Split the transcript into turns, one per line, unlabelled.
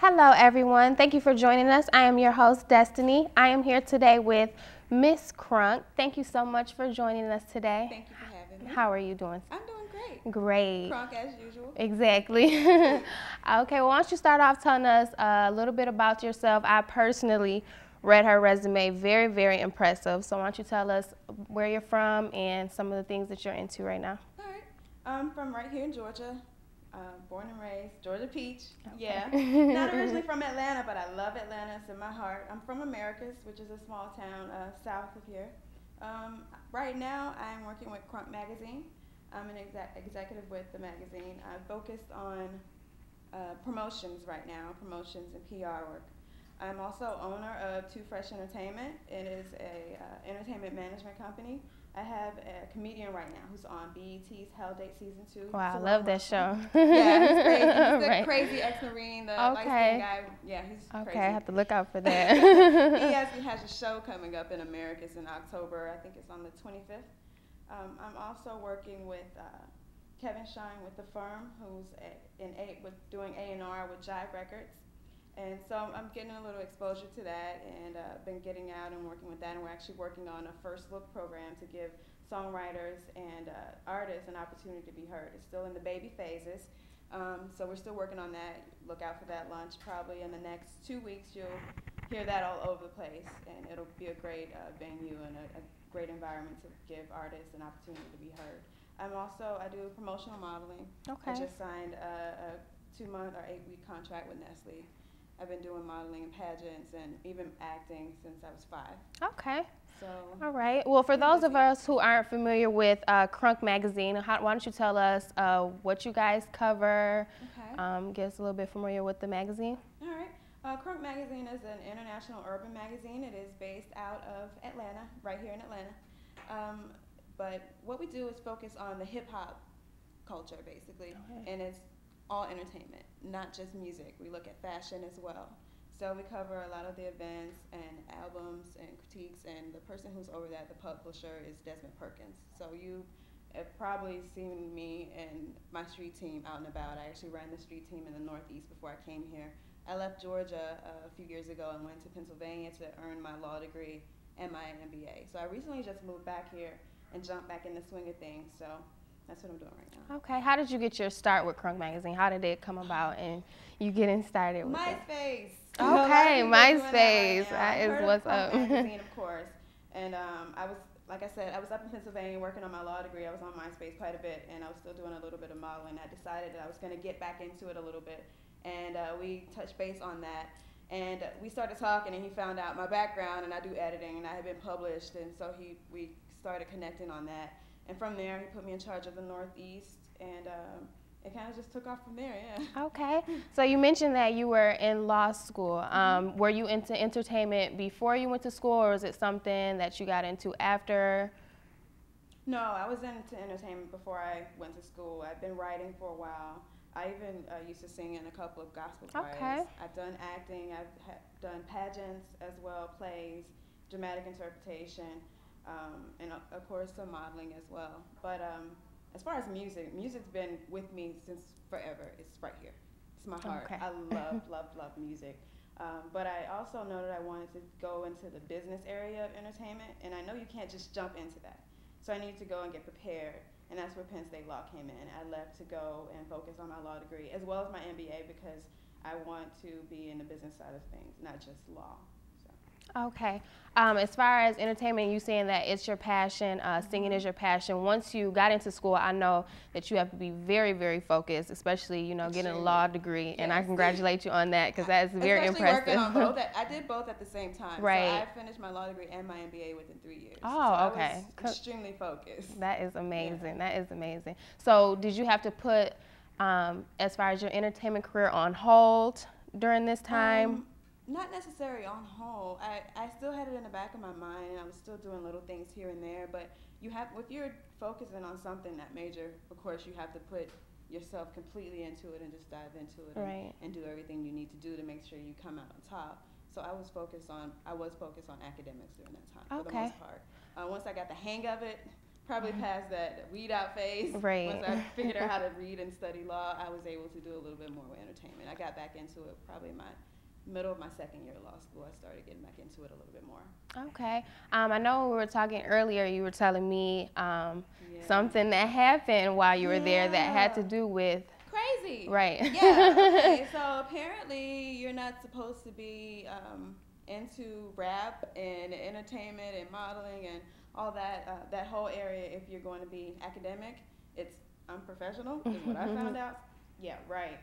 Hello everyone, thank you for joining us. I am your host, Destiny. I am here today with Miss Crunk. Thank you so much for joining us today.
Thank you for having me.
How are you doing?
I'm doing great.
Great.
Crunk as usual.
Exactly. Okay, well, why don't you start off telling us a little bit about yourself. I personally read her resume, very, very impressive. So why don't you tell us where you're from and some of the things that you're into right now.
All right. I'm from right here in Georgia. Born and raised, Georgia Peach.
Okay.
Yeah. Not originally from Atlanta, but I love Atlanta. It's in my heart. I'm from Americus, which is a small town south of here. Right now, I'm working with Crunk magazine. I'm an executive with the magazine. I focused on promotions right now, promotions and PR work. I'm also owner of Too Fresh Entertainment. It is a entertainment management company. I have a comedian right now who's on BET's Hell Date Season 2.
Wow, I love that show.
Yeah, he's crazy. He's the
Right.
crazy ex-Marine, the light-skinned guy. Yeah, he's crazy.
Okay, I have to look out for that.
He has a show coming up in Americus in October. I think it's on the 25th. I'm also working with Kevin Shine with the firm, who's doing A&R with Jigg Records. And so I'm getting a little exposure to that, and been getting out and working with that, and we're actually working on a first look program to give songwriters and artists an opportunity to be heard. It's still in the baby phases, so we're still working on that. Look out for that launch probably in the next 2 weeks. You'll hear that all over the place, and it'll be a great venue and a great environment to give artists an opportunity to be heard. I do promotional modeling.
Okay.
I just signed a 2-month or 8-week contract with Nestle. I've been doing modeling and pageants and even acting since I was 5.
Okay.
So.
All right. Well, for those of us who aren't familiar with Crunk magazine, why don't you tell us what you guys cover?
Okay.
Get us a little bit familiar with the magazine.
All right. Crunk magazine is an international urban magazine. It is based out of Atlanta, right here in Atlanta. But what we do is focus on the hip hop culture, basically,
Okay.
and it's all entertainment, not just music. We look at fashion as well. So we cover a lot of the events and albums and critiques, and the person who's over that, the publisher, is Desmond Perkins. So you have probably seen me and my street team out and about. I actually ran the street team in the Northeast before I came here. I left Georgia a few years ago and went to Pennsylvania to earn my law degree and my MBA. So I recently just moved back here and jumped back in the swing of things. So that's what I'm doing right now.
Okay. How did you get your start with Crunk magazine? How did it come about and you getting started with it?
MySpace.
Okay, MySpace.
That
is what's up.
magazine, of course. And I was, like I said, I was up in Pennsylvania working on my law degree. I was on MySpace quite a bit, and I was still doing a little bit of modeling. I decided that I was going to get back into it a little bit, and we touched base on that. And we started talking, and he found out my background, and I do editing, and I had been published, and so we started connecting on that. And from there, he put me in charge of the Northeast, and it kind of just took off from there, yeah.
Okay. So you mentioned that you were in law school. Were you into entertainment before you went to school, or was it something that you got into after?
No, I was into entertainment before I went to school. I've been writing for a while. I even used to sing in a couple of gospel choirs.
Okay.
I've done acting. I've done pageants as well, plays, dramatic interpretation, and of course some modeling as well. But as far as music's been with me since forever. It's right here. It's my heart.
Okay.
I love music. But I also know that I wanted to go into the business area of entertainment, and I know you can't just jump into that. So I needed to go and get prepared, and that's where Penn State Law came in. I left to go and focus on my law degree, as well as my MBA, because I want to be in the business side of things, not just law.
Okay. As far as entertainment, you saying that it's your passion, singing is your passion. Once you got into school, I know that you have to be very, very focused, especially, getting a law degree. Yes. And I congratulate you on that, because that is very impressive.
Working on both. I did both at the same time.
Right.
So I finished my law degree and my MBA within 3 years.
Oh,
so
okay.
I was extremely focused.
That is amazing.
Yeah.
That is amazing. So did you have to put, as far as your entertainment career, on hold during this time?
Not necessarily on hold. I still had it in the back of my mind, and I was still doing little things here and there. But if you're focusing on something that major, of course, you have to put yourself completely into it and just dive into it,
right,
and do everything you need to do to make sure you come out on top. So I was focused on academics during that time, for the most part. Once I got the hang of it, probably past that weed out phase.
Right.
Once I figured out how to read and study law, I was able to do a little bit more with entertainment. I got back into it probably in my middle of my second year of law school. I started getting back into it a little bit more.
Okay. I know we were talking earlier, you were telling me something that happened while you were there that had to do with...
Crazy.
Right.
Yeah. Okay. So apparently you're not supposed to be into rap and entertainment and modeling and all that, that whole area if you're going to be academic. It's unprofessional is what I found out. Yeah, right.